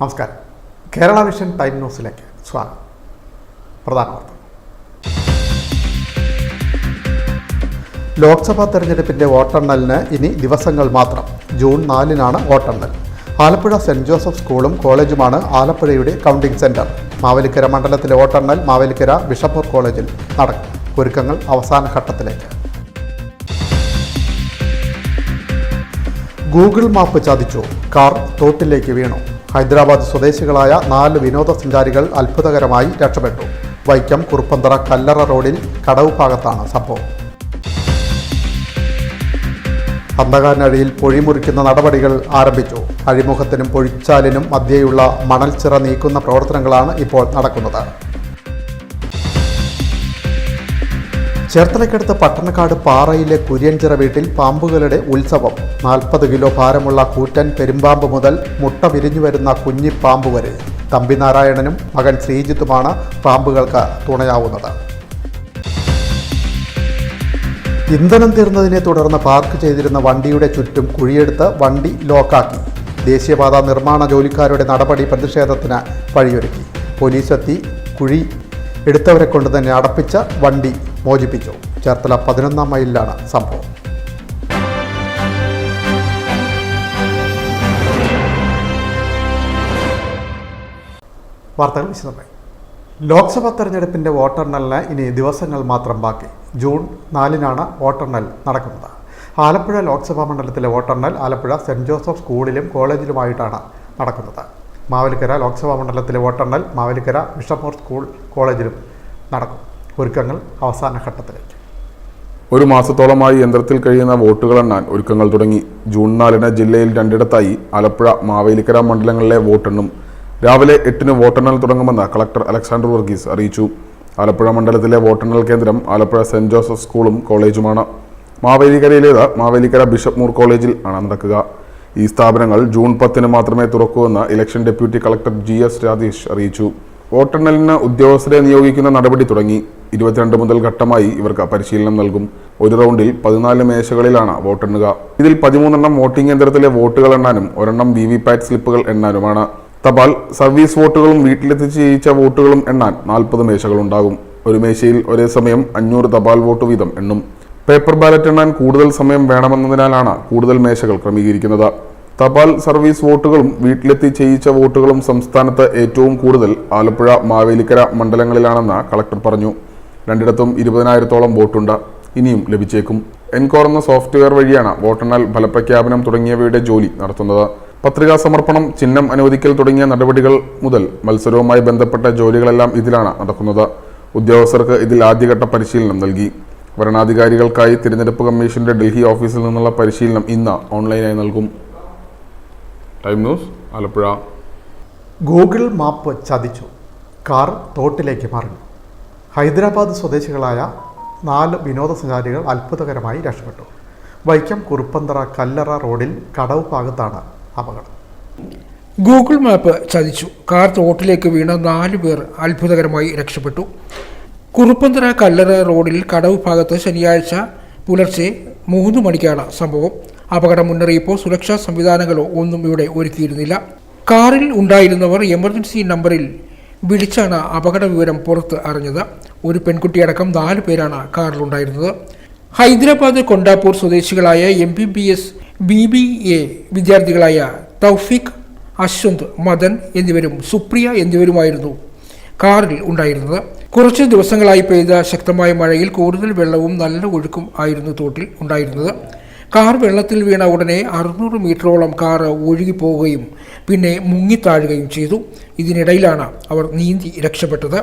നമസ്കാരം. Kerala vision time ന്യൂസിലേക്ക് സ്വാഗതം. പ്രധാന വാർത്ത. ലോക്സഭാ തെരഞ്ഞെടുപ്പിൻ്റെ വോട്ടെണ്ണലിന് ഇനി ദിവസങ്ങൾ മാത്രം. ജൂൺ 4-നാണ് വോട്ടെണ്ണൽ. ആലപ്പുഴ സെൻറ് ജോസഫ് സ്കൂളും കോളേജുമാണ് ആലപ്പുഴയുടെ കൗണ്ടിംഗ് സെൻറ്റർ. മാവേലിക്കര മണ്ഡലത്തിലെ വോട്ടെണ്ണൽ മാവേലിക്കര ബിഷപ്പൂർ കോളേജിൽ നടക്കും. ഒരുക്കങ്ങൾ അവസാന ഘട്ടത്തിലേക്ക്. ഗൂഗിൾ മാപ്പ് ചതിച്ചു. കാർ തോട്ടിലേക്ക് വീണു. ഹൈദരാബാദ് സ്വദേശികളായ 4 വിനോദസഞ്ചാരികൾ അത്ഭുതകരമായി രക്ഷപ്പെട്ടു. വൈക്കം കുറുപ്പന്തറ കല്ലറ റോഡിൽ കടവ് ഭാഗത്താണ് സംഭവം. അന്തകാനഴിയിൽ പൊഴിമുറിക്കുന്ന നടപടികൾ ആരംഭിച്ചു. അഴിമുഖത്തിനും പൊഴിച്ചാലിനും മധ്യേയുള്ള മണൽച്ചിറ നീക്കുന്ന പ്രവർത്തനങ്ങളാണ് ഇപ്പോൾ നടക്കുന്നത്. ചേർത്തലയ്ക്കടുത്ത് പട്ടണക്കാട് പാറയിലെ കുര്യൻചിറ വീട്ടിൽ പാമ്പുകളുടെ ഉത്സവം. 40 കിലോ ഭാരമുള്ള കൂറ്റൻ പെരുമ്പാമ്പ് മുതൽ മുട്ട വിരിഞ്ഞു വരുന്ന കുഞ്ഞിപ്പാമ്പ് വരെ. തമ്പി നാരായണനും മകൻ ശ്രീജിത്തുമാണ് പാമ്പുകൾക്ക് തുണയാവുന്നത്. ഇന്ധനം തീർന്നതിനെ തുടർന്ന് പാർക്ക് ചെയ്തിരുന്ന വണ്ടിയുടെ ചുറ്റും കുഴിയെടുത്ത് വണ്ടി ലോക്കാക്കി. ദേശീയപാത നിർമ്മാണ ജോലിക്കാരുടെ നടപടി പ്രതിഷേധത്തിന് വഴിയൊരുക്കി. പോലീസെത്തി കുഴി എടുത്തവരെ കൊണ്ട് തന്നെ അടപ്പിച്ച വണ്ടി മോചിപ്പിച്ചു. ചേർത്തല 11-ാം മൈലിലാണ് സംഭവം. വാർത്തകൾ വിശദമായി. ലോക്സഭാ തെരഞ്ഞെടുപ്പിൻ്റെ വോട്ടെണ്ണലിന് ഇനി ദിവസങ്ങൾ മാത്രം ബാക്കി. ജൂൺ 4-നാണ് വോട്ടെണ്ണൽ നടക്കുന്നത്. ആലപ്പുഴ ലോക്സഭാ മണ്ഡലത്തിലെ വോട്ടെണ്ണൽ ആലപ്പുഴ സെൻറ് ജോസഫ് സ്കൂളിലും കോളേജിലുമായിട്ടാണ് നടക്കുന്നത്. മാവേലിക്കര ലോക്സഭാ മണ്ഡലത്തിലെ വോട്ടെണ്ണൽ മാവേലിക്കര ബിഷപ്പൂർ സ്കൂൾ കോളേജിലും നടക്കും. ഒരുക്കങ്ങൾ അവസാന ഘട്ടത്തിലേക്ക്. ഒരു മാസത്തോളമായി യന്ത്രത്തിൽ കഴിയുന്ന വോട്ടുകൾ എണ്ണാൻ ഒരുക്കങ്ങൾ തുടങ്ങി. ജൂൺ 4-ന് ജില്ലയിൽ 2ഇടത്തായി ആലപ്പുഴ മാവേലിക്കര മണ്ഡലങ്ങളിലെ വോട്ടെണ്ണും. രാവിലെ 8-ന് വോട്ടെണ്ണൽ തുടങ്ങുമെന്ന് കളക്ടർ അലക്സാണ്ടർ വർഗീസ് അറിയിച്ചു. ആലപ്പുഴ മണ്ഡലത്തിലെ വോട്ടെണ്ണൽ കേന്ദ്രം ആലപ്പുഴ സെൻറ് ജോസഫ് സ്കൂളും കോളേജുമാണ്. മാവേലിക്കരയിലേത് മാവേലിക്കര ബിഷപ്പ് കോളേജിൽ ആണ് നടക്കുക. ഈ സ്ഥാപനങ്ങൾ ജൂൺ 10-ന് മാത്രമേ തുറക്കൂവെന്ന് election deputy collector GS Rajesh അറിയിച്ചു. വോട്ടെണ്ണലിന് ഉദ്യോഗസ്ഥരെ നിയോഗിക്കുന്ന നടപടി തുടങ്ങി. 22 മുതൽ ഘട്ടമായി ഇവർക്ക് പരിശീലനം നൽകും. ഒരു റൗണ്ടിൽ 14 മേശകളിലാണ് വോട്ടെണ്ണുക. ഇതിൽ 13 വോട്ടിംഗ് യന്ത്രത്തിലെ വോട്ടുകൾ എണ്ണാനും 1 VVPAT സ്ലിപ്പുകൾ എണ്ണാനുമാണ്. തപാൽ സർവീസ് വോട്ടുകളും വീട്ടിലെത്തിച്ച് ചെയ്യിച്ച വോട്ടുകളും എണ്ണാൻ 40 മേശകളുണ്ടാകും. ഒരു മേശയിൽ ഒരേ സമയം 500 തപാൽ വോട്ട് വീതം എണ്ണും. പേപ്പർ ബാലറ്റ് എണ്ണാൻ കൂടുതൽ സമയം വേണമെന്നതിനാലാണ് കൂടുതൽ മേശകൾ ക്രമീകരിക്കുന്നത്. തപാൽ സർവീസ് വോട്ടുകളും വീട്ടിലെത്തി ചെയ്യിച്ച വോട്ടുകളും സംസ്ഥാനത്ത് ഏറ്റവും കൂടുതൽ ആലപ്പുഴ മാവേലിക്കര മണ്ഡലങ്ങളിലാണെന്ന് കളക്ടർ പറഞ്ഞു. 2ഇടത്തും 20,000-ഓളം വോട്ടുണ്ട്. ഇനിയും ലഭിച്ചേക്കും. എൻകോർ എന്ന സോഫ്റ്റ്വെയർ വഴിയാണ് വോട്ടെണ്ണൽ, ഫലപ്രഖ്യാപനം തുടങ്ങിയവയുടെ ജോലി നടത്തുന്നത്. പത്രികാ സമർപ്പണം, ചിഹ്നം അനുവദിക്കൽ തുടങ്ങിയ നടപടികൾ മുതൽ മത്സരവുമായി ബന്ധപ്പെട്ട ജോലികളെല്ലാം ഇതിലാണ് നടക്കുന്നത്. ഉദ്യോഗസ്ഥർക്ക് ഇതിൽ ആദ്യഘട്ട പരിശീലനം നൽകി. ഭരണാധികാരികൾക്കായി തിരഞ്ഞെടുപ്പ് കമ്മീഷന്റെ ഡൽഹി ഓഫീസിൽ നിന്നുള്ള പരിശീലനം ഇന്ന് ഓൺലൈനായി നൽകും. Time news, Alappuzha. Google map ചതിച്ചു. കാർ തോട്ടിലേക്ക് മറിഞ്ഞു. ഹൈദരാബാദ് സ്വദേശികളായ 4 വിനോദസഞ്ചാരികൾ അത്ഭുതകരമായി രക്ഷപ്പെട്ടു. വൈക്കം കുറുപ്പന്തറ കല്ലറ റോഡിൽ കടവ് ഭാഗത്താണ് അപകടം. ഗൂഗിൾ മാപ്പ് ചതിച്ചു. കാർ തോട്ടിലേക്ക് വീണ 4 പേർ അത്ഭുതകരമായി രക്ഷപ്പെട്ടു. കുറുപ്പന്തറ കല്ലറ റോഡിൽ കടവ് ഭാഗത്ത് ശനിയാഴ്ച പുലർച്ചെ 3 മണിക്കാണ് സംഭവം. അപകട മുന്നറിയിപ്പോ സുരക്ഷാ സംവിധാനങ്ങളോ ഒന്നും ഇവിടെ ഒരുക്കിയിരുന്നില്ല. കാറിൽ ഉണ്ടായിരുന്നവർ എമർജൻസി നമ്പറിൽ വിളിച്ചാണ് അപകട വിവരം പുറത്ത് അറിഞ്ഞത്. ഒരു പെൺകുട്ടിയടക്കം 4 പേരാണ് കാറിലുണ്ടായിരുന്നത്. ഹൈദരാബാദ് കൊണ്ടാപ്പൂർ സ്വദേശികളായ MBBS BBA വിദ്യാർത്ഥികളായ തൗഫീഖ്, അശ്വന്ത്, മദൻ എന്നിവരും സുപ്രിയ എന്നിവരുമായിരുന്നു കാറിൽ ഉണ്ടായിരുന്നത്. കുറച്ച് ദിവസങ്ങളായി പെയ്ത ശക്തമായ മഴയിൽ കൂടുതൽ വെള്ളവും നല്ല ഒഴുക്കും ആയിരുന്നു തോട്ടിൽ ഉണ്ടായിരുന്നത്. കാർ വെള്ളത്തിൽ വീണ ഉടനെ 600 മീറ്ററോളം കാർ ഒഴുകിപ്പോവുകയും പിന്നെ മുങ്ങിത്താഴുകയും ചെയ്തു. ഇതിനിടയിലാണ് അവർ നീന്തി രക്ഷപ്പെട്ടത്.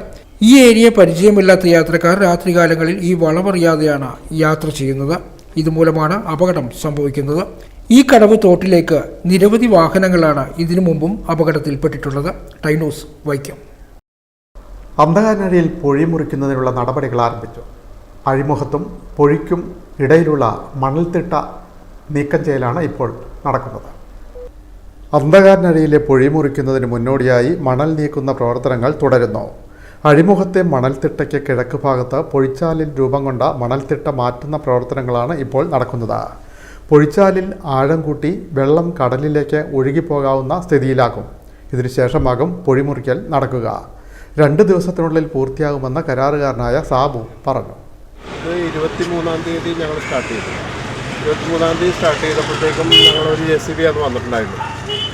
ഈ ഏരിയ പരിചയമില്ലാത്ത യാത്രക്കാർ രാത്രികാലങ്ങളിൽ ഈ വളവറിയാതെയാണ് യാത്ര ചെയ്യുന്നത്. ഇതുമൂലമാണ് അപകടം സംഭവിക്കുന്നത്. ഈ കടവ് തോട്ടിലേക്ക് നിരവധി വാഹനങ്ങളാണ് ഇതിനു മുമ്പും അപകടത്തിൽപ്പെട്ടിട്ടുള്ളത്. Time news, Vaikom. അന്തകാനഴിയിൽ പൊഴിമുറിക്കുന്നതിനുള്ള നടപടികൾ ആരംഭിച്ചു. അഴിമുഖത്തും പൊഴിക്കും ഇടയിലുള്ള മണൽത്തിട്ട നീക്കം ചെയ്യലാണ് ഇപ്പോൾ നടക്കുന്നത്. അന്തകാനഴിയിലെ പൊഴിമുറിക്കുന്നതിന് മുന്നോടിയായി മണൽ നീക്കുന്ന പ്രവർത്തനങ്ങൾ തുടരുന്നു. അഴിമുഖത്തെ മണൽത്തിട്ടയ്ക്ക് കിഴക്ക് ഭാഗത്ത് പൊഴിച്ചാലിൽ രൂപം കൊണ്ട മണൽത്തിട്ട മാറ്റുന്ന പ്രവർത്തനങ്ങളാണ് ഇപ്പോൾ നടക്കുന്നത്. പൊഴിച്ചാലിൽ ആഴം കൂട്ടി വെള്ളം കടലിലേക്ക് ഒഴുകിപ്പോകാവുന്ന സ്ഥിതിയിലാക്കും. ഇതിനുശേഷമാകും പൊഴിമുറിക്കൽ നടക്കുക. 2 ദിവസത്തിനുള്ളിൽ പൂർത്തിയാകുമെന്ന് കരാറുകാരനായ സാബു പറഞ്ഞു. ഇത് 23-ാം തീയതി ഞങ്ങൾ സ്റ്റാർട്ട് ചെയ്തു. 23-ാം തീയതി സ്റ്റാർട്ട് ചെയ്തപ്പോഴത്തേക്കും ഞങ്ങളൊരു JCB അന്ന് വന്നിട്ടുണ്ടായിരുന്നു.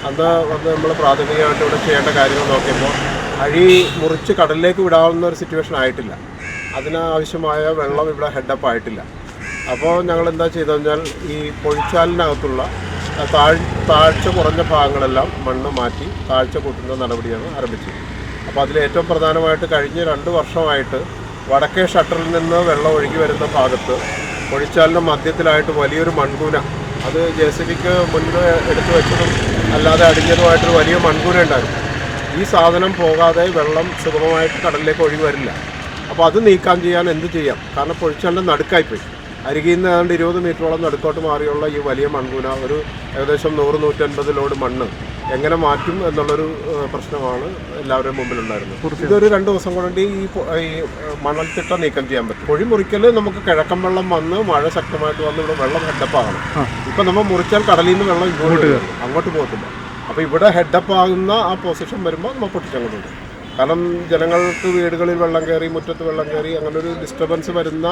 അന്ന് വന്ന് നമ്മൾ പ്രാഥമികമായിട്ട് ഇവിടെ ചെയ്യേണ്ട കാര്യങ്ങൾ നോക്കിയപ്പോൾ അഴി മുറിച്ച് കടലിലേക്ക് വിടാവുന്ന ഒരു സിറ്റുവേഷൻ ആയിട്ടില്ല. അതിനാവശ്യമായ വെള്ളം ഇവിടെ ഹെഡപ്പ് ആയിട്ടില്ല. അപ്പോൾ ഞങ്ങൾ എന്താ ചെയ്തതെന്ന് വെച്ചാൽ ഈ പൊഴിച്ചാലിനകത്തുള്ള താഴ്ച കുറഞ്ഞ ഭാഗങ്ങളെല്ലാം മണ്ണ് മാറ്റി താഴ്ച കൂട്ടുന്ന നടപടിയാണ് ആരംഭിച്ചത്. അപ്പോൾ അതിൽ ഏറ്റവും പ്രധാനമായിട്ട് കഴിഞ്ഞ 2 വർഷമായിട്ട് വടക്കേ ഷട്ടറിൽ നിന്ന് വെള്ളം ഒഴുകി വരുന്ന ഭാഗത്ത് പൊഴിച്ചാലിൻ്റെ മധ്യത്തിലായിട്ട് വലിയൊരു മൺകൂന, അത് JCBക്ക് മുൻപ് എടുത്തു വെച്ചതും അല്ലാതെ അടിഞ്ഞതുമായിട്ടൊരു വലിയ മൺകൂന ഉണ്ടായിരുന്നു. ഈ സാധനം പോകാതെ വെള്ളം സുഗമമായിട്ട് കടലിലേക്ക് ഒഴുകി വരില്ല. അപ്പോൾ അത് നീക്കം ചെയ്യാൻ എന്ത് ചെയ്യാം? കാരണം പൊഴിച്ചാലിൻ്റെ നടുക്കായിപ്പോയി. അരികിൽ നിന്ന് ഏതാണ്ട് 20 മീറ്ററോളം നടുക്കോട്ട് മാറിയുള്ള ഈ വലിയ മൺകൂന, ഒരു ഏകദേശം 100-150 ലോഡ് മണ്ണ് എങ്ങനെ മാറ്റും എന്നുള്ളൊരു പ്രശ്നമാണ് എല്ലാവരുടെയും മുമ്പിലുണ്ടായിരുന്നത്. ഇതൊരു 2 ദിവസം കൊണ്ട് ഈ മണൽത്തിട്ട നീക്കം ചെയ്യാൻ പറ്റും. പൊഴി മുറിക്കൽ നമുക്ക് കിഴക്കൻ വെള്ളം വന്ന് മഴ ശക്തമായിട്ട് വന്ന് ഇവിടെ വെള്ളം ഹെഡപ്പ് ആകണം. ഇപ്പം നമ്മൾ മുറിച്ചാൽ കടലിൽ നിന്ന് വെള്ളം അങ്ങോട്ട് പോകത്തില്ല. അപ്പോൾ ഇവിടെ ഹെഡപ്പ് ആകുന്ന ആ പൊസിഷൻ വരുമ്പോൾ നമ്മൾ പൊട്ടിച്ചങ്ങോട്ടുണ്ട്. കാരണം ജനങ്ങൾക്ക് വീടുകളിൽ വെള്ളം കയറി, മുറ്റത്ത് വെള്ളം കയറി, അങ്ങനെ ഒരു ഡിസ്റ്റർബൻസ് വരുന്ന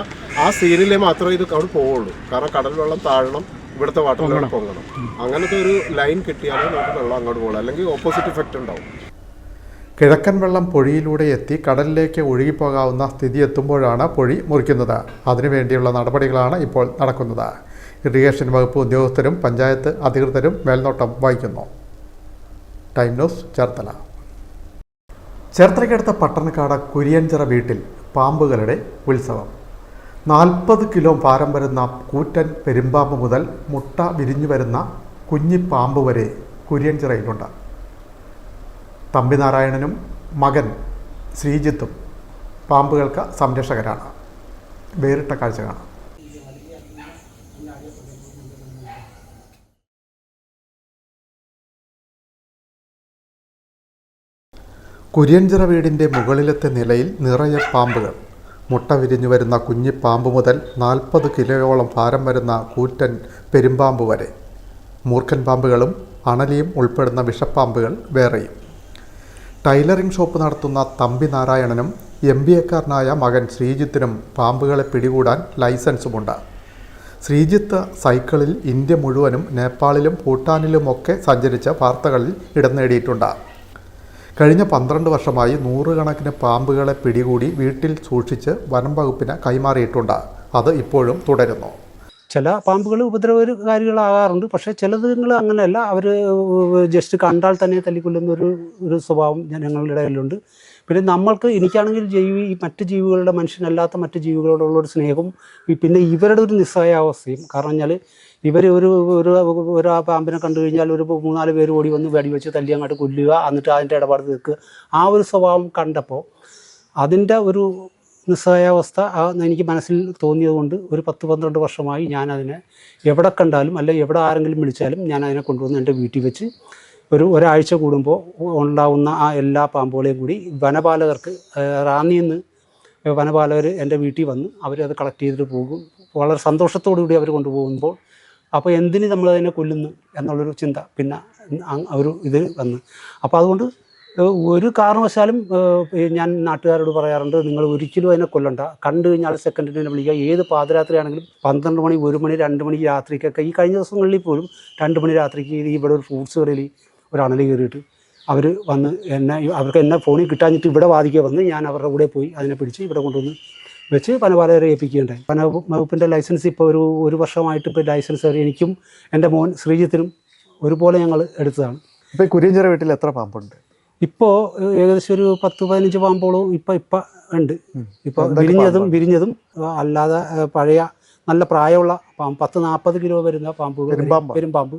ആ സീനിലേ മാത്രമേ ഇത് അവിടെ പോവുള്ളൂ. കാരണം കടൽ വെള്ളം താഴണം, ഇവിടുത്തെ വാട്ടർ ലെവൽ പൊങ്ങണം. അങ്ങനത്തെ ഒരു ലൈൻ കിട്ടിയാലേ നമുക്ക് വെള്ളം അങ്ങോട്ട് പോകുള്ളൂ, അല്ലെങ്കിൽ ഓപ്പോസിറ്റ് ഇഫക്റ്റ് ഉണ്ടാവും. കിഴക്കൻ വെള്ളം പൊഴിയിലൂടെ എത്തി കടലിലേക്ക് ഒഴുകിപ്പോകാവുന്ന സ്ഥിതി എത്തുമ്പോഴാണ് പൊഴി മുറിക്കുന്നത്. അതിനുവേണ്ടിയുള്ള നടപടികളാണ് ഇപ്പോൾ നടക്കുന്നത്. ഇറിഗേഷൻ വകുപ്പ് ഉദ്യോഗസ്ഥരും പഞ്ചായത്ത് അധികൃതരും മേൽനോട്ടം വഹിക്കുന്നു. Time news, Cherthala. ചേർത്തലയ്ക്കടുത്ത പട്ടണക്കാട് കുര്യൻചിറ വീട്ടിൽ പാമ്പുകളുടെ ഉത്സവം. 40 കിലോ ഭാരം വരുന്ന കൂറ്റൻ പെരുമ്പാമ്പ് മുതൽ മുട്ട വിരിഞ്ഞു വരുന്ന കുഞ്ഞിപ്പാമ്പ് വരെ കുര്യൻചിറയിലുണ്ട്. തമ്പിനാരായണനും മകൻ ശ്രീജിത്തും പാമ്പുകൾക്ക് സംരക്ഷകരാണ്. വേറിട്ട കാഴ്ച കാണാം. കുര്യൻചിറ വീടിൻ്റെ മുകളിലത്തെ നിലയിൽ നിറയെ പാമ്പുകൾ. മുട്ട വിരിഞ്ഞു വരുന്ന കുഞ്ഞിപ്പാമ്പ് മുതൽ 40 കിലോയോളം ഭാരം വരുന്ന കൂറ്റൻ പെരുമ്പാമ്പ് വരെ. മൂർഖൻ പാമ്പുകളും അണലിയും ഉൾപ്പെടുന്ന വിഷപ്പാമ്പുകൾ വേറെയും. ടൈലറിംഗ് ഷോപ്പ് നടത്തുന്ന തമ്പി നാരായണനും MBAക്കാരനായ മകൻ ശ്രീജിത്തിനും പാമ്പുകളെ പിടികൂടാൻ ലൈസൻസുമുണ്ട്. ശ്രീജിത്ത് സൈക്കിളിൽ ഇന്ത്യ മുഴുവനും നേപ്പാളിലും ഭൂട്ടാനിലുമൊക്കെ സഞ്ചരിച്ച വാർത്തകളിൽ ഇടം നേടിയിട്ടുണ്ട്. കഴിഞ്ഞ 12 വർഷമായി 100 കണക്കിന് പാമ്പുകളെ പിടികൂടി വീട്ടിൽ സൂക്ഷിച്ച് വനം വകുപ്പിന് കൈമാറിയിട്ടുണ്ട്. അത് ഇപ്പോഴും തുടരുന്നു. ചില പാമ്പുകൾ ഉപദ്രവകാരികളാകാറുണ്ട്. പക്ഷേ ചിലതുങ്ങൾ അങ്ങനെയല്ല, അവർ ജസ്റ്റ് കണ്ടാൽ തന്നെ തല്ലിക്കൊല്ലുന്ന ഒരു സ്വഭാവം ഞങ്ങളുടെ ഇടയിലുണ്ട്. പിന്നെ എനിക്കാണെങ്കിൽ മറ്റ് ജീവികളുടെ, മനുഷ്യനല്ലാത്ത മറ്റ് ജീവികളോടുള്ളൊരു സ്നേഹവും പിന്നെ ഇവരുടെ ഒരു നിസ്സഹായാവസ്ഥയും. കാരണം പറഞ്ഞാൽ ഇവർ ഒരു പാമ്പിനെ കണ്ടു കഴിഞ്ഞാൽ ഒരു 3-4 പേര് ഓടി വന്ന് വെടിവെച്ച് തല്ലി അങ്ങോട്ട് കൊല്ലുക, എന്നിട്ട് അതിൻ്റെ ഇടപാട് തീർക്കുക. ആ ഒരു സ്വഭാവം കണ്ടപ്പോൾ അതിൻ്റെ ഒരു നിസ്സഹായാവസ്ഥ എനിക്ക് മനസ്സിൽ തോന്നിയതുകൊണ്ട് ഒരു 10-12 വർഷമായി ഞാനതിനെ എവിടെ കണ്ടാലും അല്ലെങ്കിൽ എവിടെ ആരെങ്കിലും വിളിച്ചാലും ഞാൻ അതിനെ കൊണ്ടുവന്ന് എൻ്റെ വീട്ടിൽ വെച്ച് ഒരാഴ്ച കൂടുമ്പോൾ ഉണ്ടാവുന്ന ആ എല്ലാ പാമ്പുകളെയും കൂടി വനപാലകർക്ക്, റാന്നിയിൽ നിന്ന് വനപാലകർ എൻ്റെ വീട്ടിൽ വന്ന് അവരത് കളക്ട് ചെയ്തിട്ട് പോകും. വളരെ സന്തോഷത്തോടു കൂടി അവർ കൊണ്ടുപോകുമ്പോൾ അപ്പോൾ എന്തിന് നമ്മളതിനെ കൊല്ലുന്നു എന്നുള്ളൊരു ചിന്ത പിന്നെ ഇത് വന്ന്. അപ്പോൾ അതുകൊണ്ട് ഒരു കാരണവശാലും ഞാൻ നാട്ടുകാരോട് പറയാറുണ്ട്, നിങ്ങൾ ഒരിക്കലും അതിനെ കൊല്ലണ്ട. കണ്ടു കഴിഞ്ഞാൽ സെക്കൻഡിനെ വിളിക്കുക. ഏത് പാതിരാത്രിയാണെങ്കിലും 12 മണി, 1 മണി, 2 മണി രാത്രിക്കൊക്കെ, ഈ കഴിഞ്ഞ ദിവസങ്ങളിൽ പോലും 2 മണി രാത്രിക്ക് ഇവിടെ ഒരു ഫ്രൂട്ട്സ് കടയിൽ ഒരു അണലി കയറിയിട്ട് അവർ വന്ന് അവർക്ക് എന്നെ ഫോണിൽ കിട്ടാഞ്ഞിട്ട് ഇവിടെ വാദിക്കുക വന്ന് ഞാൻ അവരുടെ കൂടെ പോയി അതിനെ പിടിച്ച് ഇവിടെ കൊണ്ടുവന്ന് വെച്ച് വനപാലകരെ ഏൽപ്പിക്കുകയുണ്ടായി. വനവകുപ്പിൻ്റെ ലൈസൻസ് ഇപ്പോൾ ഒരു വർഷമായിട്ട് ഇപ്പോൾ ലൈസൻസ് എനിക്കും എൻ്റെ മോൻ ശ്രീജിത്തിനും ഒരുപോലെ ഞങ്ങൾ എടുത്തതാണ്. ഇപ്പോൾ കുര്യൻചിറ വീട്ടിൽ എത്ര പാമ്പുണ്ട്? ഇപ്പോൾ ഏകദേശം ഒരു 10-15 പാമ്പോളം ഇപ്പം ഉണ്ട്. ഇപ്പോൾ വിരിഞ്ഞതും അല്ലാതെ പഴയ നല്ല പ്രായമുള്ള പാമ്പ് 10-40 കിലോ വരുന്ന പെരുമ്പാമ്പ്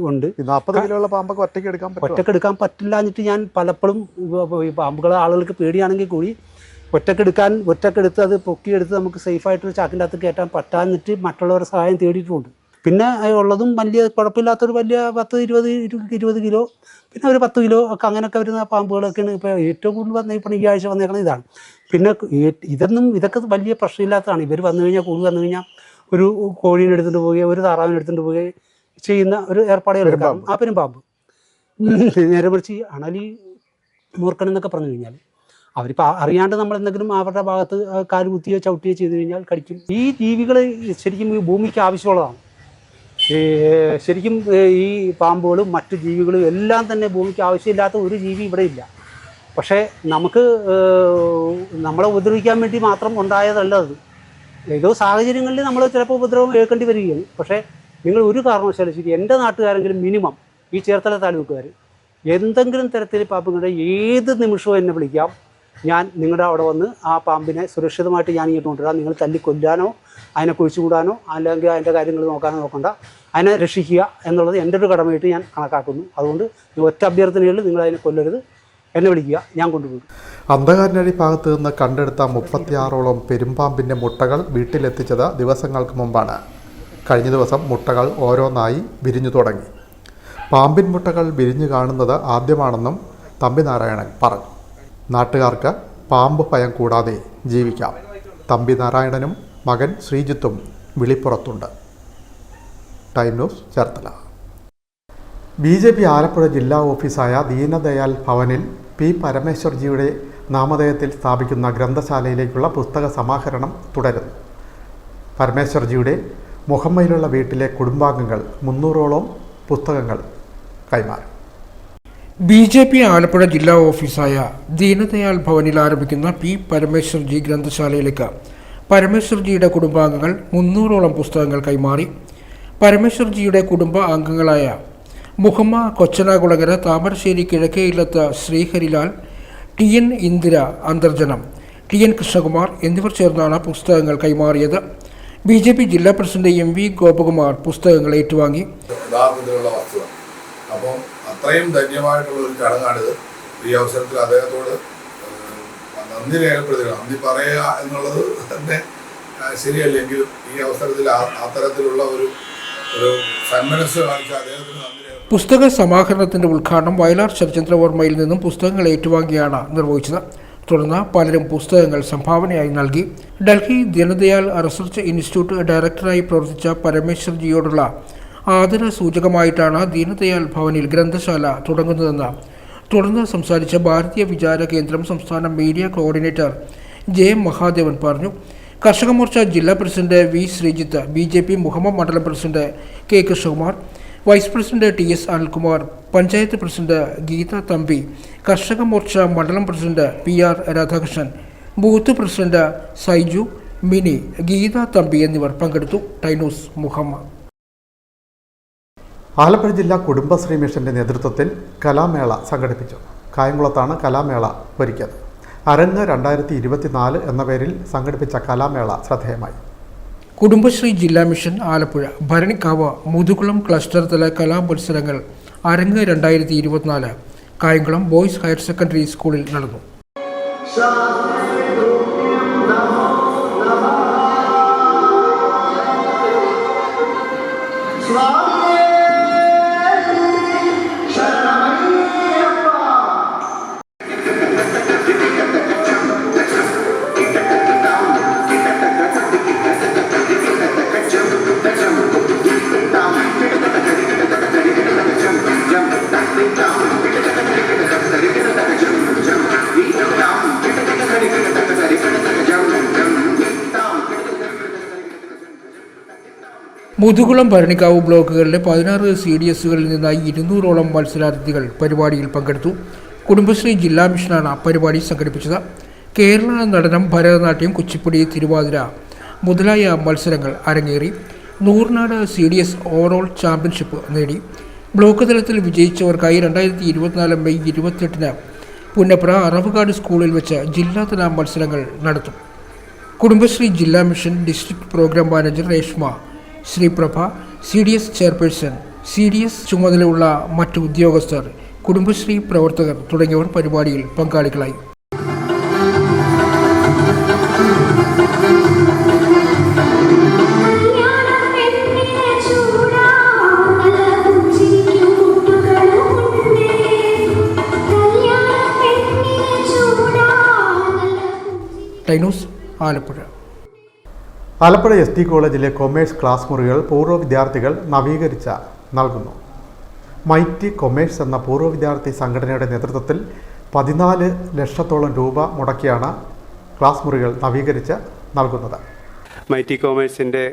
ഉണ്ട്. 40 കിലോ ഉള്ള പാമ്പൊക്കെ ഒറ്റക്കെടുക്കാൻ പറ്റില്ല എന്നിട്ട് ഞാൻ പലപ്പോഴും ഈ പാമ്പുകളെ ആളുകൾക്ക് പേടിയാണെങ്കിൽ കൂടി ഒറ്റക്കെടുത്ത് അത് പൊക്കിയെടുത്ത് നമുക്ക് സേഫായിട്ടൊരു ചാക്കിൻ്റെ അകത്ത് കയറ്റാൻ പറ്റാന്നിട്ട് മറ്റുള്ളവരുടെ സഹായം തേടിയിട്ടുമുണ്ട്. പിന്നെ ഉള്ളതും വലിയ കുഴപ്പമില്ലാത്തൊരു വലിയ 10-20 കിലോ, പിന്നെ ഒരു 10 കിലോ ഒക്കെ അങ്ങനെയൊക്കെ വരുന്ന പാമ്പുകളൊക്കെയാണ് ഇപ്പോൾ ഏറ്റവും കൂടുതൽ ഇപ്പോൾ ഈ ആഴ്ച വന്നേക്കുന്നത് ഇതാണ്. പിന്നെ ഇതൊക്കെ വലിയ പ്രശ്നമില്ലാത്തതാണ്. ഇവർ വന്നു കഴിഞ്ഞാൽ ഒരു കോഴീനെ എടുത്തുകൊണ്ട് പോവുകയോ ഒരു താറാവിനെ എടുത്തുകൊണ്ട് പോവുകയോ ചെയ്യുന്ന ഒരു ഏർപ്പാടുകൾ എടുക്കാം. ആ പെരുമ്പാമ്പ് നേരെ മറിച്ച് അണലി മൂർഖൻ എന്നൊക്കെ പറഞ്ഞു കഴിഞ്ഞാൽ അവരിപ്പോൾ അറിയാണ്ട് നമ്മൾ എന്തെങ്കിലും അവരുടെ ഭാഗത്ത് കാല് കുത്തിയോ ചവിട്ടിയോ ചെയ്ത് കഴിഞ്ഞാൽ കടിക്കും. ഈ ജീവികൾ ശരിക്കും ഈ ഭൂമിക്ക് ആവശ്യമുള്ളതാണ്. ശരിക്കും ഈ പാമ്പുകളും മറ്റു ജീവികളും എല്ലാം തന്നെ ഭൂമിക്ക് ആവശ്യമില്ലാത്ത ഒരു ജീവി ഇവിടെ ഇല്ല. പക്ഷേ നമുക്ക് നമ്മളെ ഉപദ്രവിക്കാൻ വേണ്ടി മാത്രം ഉണ്ടായതല്ല അത്. ഏതോ സാഹചര്യങ്ങളിൽ നമ്മൾ ചിലപ്പോൾ ഉപദ്രവം കേൾക്കേണ്ടി വരികയാണ്. പക്ഷേ നിങ്ങൾ ഒരു കാരണവശാലും ശരി, എൻ്റെ നാട്ടുകാരെങ്കിലും മിനിമം ഈ ചേർത്തല താലൂക്കുകാർ എന്തെങ്കിലും തരത്തിൽ പാമ്പുകളുടെ ഏത് നിമിഷവും എന്നെ വിളിക്കാം. ഞാൻ നിങ്ങളുടെ അവിടെ വന്ന് ആ പാമ്പിനെ സുരക്ഷിതമായിട്ട് ഞാൻ ഇങ്ങോട്ട് കൊണ്ടുവരാം. നിങ്ങൾ തല്ലിക്കൊല്ലാനോ അതിനെ കുഴിച്ചുകൂടാനോ അല്ലെങ്കിൽ അതിൻ്റെ കാര്യങ്ങൾ നോക്കാനോ നോക്കണ്ട, അതിനെ രക്ഷിക്കുക എന്നുള്ളത് എൻ്റെ ഒരു കടമയായിട്ട് ഞാൻ കണക്കാക്കുന്നു. അതുകൊണ്ട് ഒറ്റ അഭ്യർത്ഥനകളിൽ നിങ്ങൾ അതിനെ കൊല്ലരുത്, എന്നെ വിളിക്കുക, ഞാൻ കൊണ്ടുപോകും. അന്ധകാരനഴി ഭാഗത്ത് നിന്ന് കണ്ടെടുത്ത 36ഓളം പെരുമ്പാമ്പിൻ്റെ മുട്ടകൾ വീട്ടിലെത്തിച്ചത് ദിവസങ്ങൾക്ക് മുമ്പാണ്. കഴിഞ്ഞ ദിവസം മുട്ടകൾ ഓരോന്നായി വിരിഞ്ഞു തുടങ്ങി. പാമ്പിൻ മുട്ടകൾ വിരിഞ്ഞു കാണുന്നത് ആദ്യമാണെന്നും തമ്പി നാരായണൻ പറഞ്ഞു. നാട്ടുകാർക്ക് പാമ്പ് ഭയം കൂടാതെ ജീവിക്കാം. തമ്പി നാരായണനും മകൻ ശ്രീജിത്തും വിളിപ്പുറത്തുണ്ട്. Time news Cherthala. BJP Alappuzha ജില്ലാ ഓഫീസായ ദീനദയാൽ ഭവനിൽ പി പരമേശ്വർജിയുടെ നാമധേയത്തിൽ സ്ഥാപിക്കുന്ന ഗ്രന്ഥശാലയിലേക്കുള്ള പുസ്തക സമാഹരണം തുടരുന്നു. പരമേശ്വർജിയുടെ മുഹമ്മയിലുള്ള വീട്ടിലെ കുടുംബാംഗങ്ങൾ 300ഓളം പുസ്തകങ്ങൾ കൈമാറി. BJP ആലപ്പുഴ ജില്ലാ ഓഫീസായ ദീനദയാൽ ഭവനിൽ ആരംഭിക്കുന്ന പി പരമേശ്വർജി ഗ്രന്ഥശാലയിലേക്ക് പരമേശ്വർജിയുടെ കുടുംബാംഗങ്ങൾ 300ഓളം പുസ്തകങ്ങൾ കൈമാറി. പരമേശ്വർജിയുടെ കുടുംബ അംഗങ്ങളായ മുഹമ്മ കൊച്ചനാകുളങ്ങര, താമരശ്ശേരി കിഴക്കേ ഇല്ലത്ത് ശ്രീഹരിലാൽ, TN ഇന്ദിര അന്തർജനം, TN കൃഷ്ണകുമാർ എന്നിവർ ചേർന്നാണ് പുസ്തകങ്ങൾ കൈമാറിയത്. BJP ജില്ലാ പ്രസിഡന്റ് MV ഗോപകുമാർ പുസ്തകങ്ങൾ ഏറ്റുവാങ്ങി. അപ്പം അത്രയും ധന്യമായിട്ടുള്ള ഒരു ചടങ്ങാണിത്. ഈ അവസരത്തിൽ അദ്ദേഹത്തോട് നന്ദി രേഖപ്പെടുത്തുക. നന്ദി പറയുക എന്നുള്ളത് തന്നെ ശരിയല്ലെങ്കിലും ഈ അവസരത്തിൽ അത്തരത്തിലുള്ള ഒരു സന്മനസ് കാണിച്ച അദ്ദേഹത്തിന് നന്ദി. പുസ്തക സമാഹരണത്തിന്റെ ഉദ്ഘാടനം വയലാർ ശരചന്ദ്രവർമ്മയിൽ നിന്നും പുസ്തകങ്ങൾ ഏറ്റുവാങ്ങിയാണ് നിർവഹിച്ചത്. തുടർന്ന് പലരും പുസ്തകങ്ങൾ സംഭാവനയായി നൽകി. ഡൽഹി ദീനദയാൽ റിസർച്ച് ഇൻസ്റ്റിറ്റ്യൂട്ട് ഡയറക്ടറായി പ്രവർത്തിച്ച പരമേശ്വർജിയോടുള്ള ആദര സൂചകമായിട്ടാണ് ദീനദയാൽ ഭവനിൽ ഗ്രന്ഥശാല തുടങ്ങുന്നതെന്ന് തുടർന്ന് സംസാരിച്ച ഭാരതീയ വിചാര കേന്ദ്രം സംസ്ഥാന മീഡിയ കോർഡിനേറ്റർ J. മഹാദേവൻ പറഞ്ഞു. കർഷക മോർച്ച ജില്ലാ president V. Sreejith, BJP Muhamma മണ്ഡലം president K. Krishnakumar, vice president TS Anilkumar, panchayat president Geetha Thampi, Karshaka Morcha മണ്ഡലം president PR Radhakrishnan, booth president Saiju, Mini, Geetha Thampi എന്നിവർ പങ്കെടുത്തു. ടൈനൂസ് മുഹമ്മ. ആലപ്പുഴ ജില്ലാ കുടുംബശ്രീ മിഷന്റെ നേതൃത്വത്തിൽ കലാമേള സംഘടിപ്പിച്ചു. കായംകുളത്താണ് കലാമേള ഒരുക്കിയത്. അരങ്ങ് 2024 എന്ന പേരിൽ സംഘടിപ്പിച്ച കലാമേള ശ്രദ്ധേയമായി. കുടുംബശ്രീ ജില്ലാ മിഷൻ ആലപ്പുഴ ഭരണിക്കാവ് മുതുകുളം ക്ലസ്റ്റർ തല കലാമത്സരങ്ങൾ അരങ്ങ് 2024 കായംകുളം ബോയ്സ് ഹയർ സെക്കൻഡറി സ്കൂളിൽ നടന്നു. മുതുകുളം ഭരണിക്കാവ് ബ്ലോക്കുകളിലെ 16 CDSകളിൽ നിന്നായി 200ഓളം മത്സരാർത്ഥികൾ പരിപാടിയിൽ പങ്കെടുത്തു. കുടുംബശ്രീ ജില്ലാ മിഷനാണ് പരിപാടി സംഘടിപ്പിച്ചത്. കേരള നടനം, ഭരതനാട്യം, കുച്ചിപ്പുടി, തിരുവാതിര മുതലായ മത്സരങ്ങൾ അരങ്ങേറി. നൂർനാട് CDS ഓവറോൾ ചാമ്പ്യൻഷിപ്പ് നേടി. ബ്ലോക്ക് തലത്തിൽ വിജയിച്ചവർക്കായി 2024 മെയ് 28 പുന്നപ്ര അറവുകാട് സ്കൂളിൽ വെച്ച് ജില്ലാതല മത്സരങ്ങൾ നടത്തും. കുടുംബശ്രീ ജില്ലാ mission district programme manager Reshma, Sreeprabha, CDS chairperson, CDS ചുമതലയുള്ള മറ്റു ഉദ്യോഗസ്ഥർ, കുടുംബശ്രീ പ്രവർത്തകർ തുടങ്ങിയവർ പരിപാടിയിൽ പങ്കാളികളായി. ടൈനൂസ് ആലപ്പുഴ. ആലപ്പുഴ ST കോളേജിലെ കൊമേഴ്സ് ക്ലാസ് മുറികൾ പൂർവ്വ വിദ്യാർത്ഥികൾ നവീകരിച്ച് നൽകുന്നു. മൈറ്റി കൊമേഴ്സ് എന്ന പൂർവ്വ വിദ്യാർത്ഥി സംഘടനയുടെ നേതൃത്വത്തിൽ 14 ലക്ഷത്തോളം രൂപ മുടക്കിയാണ് ക്ലാസ് മുറികൾ നവീകരിച്ച് നൽകുന്നത്. മൈറ്റി കോമേഴ്സിൻ്റെ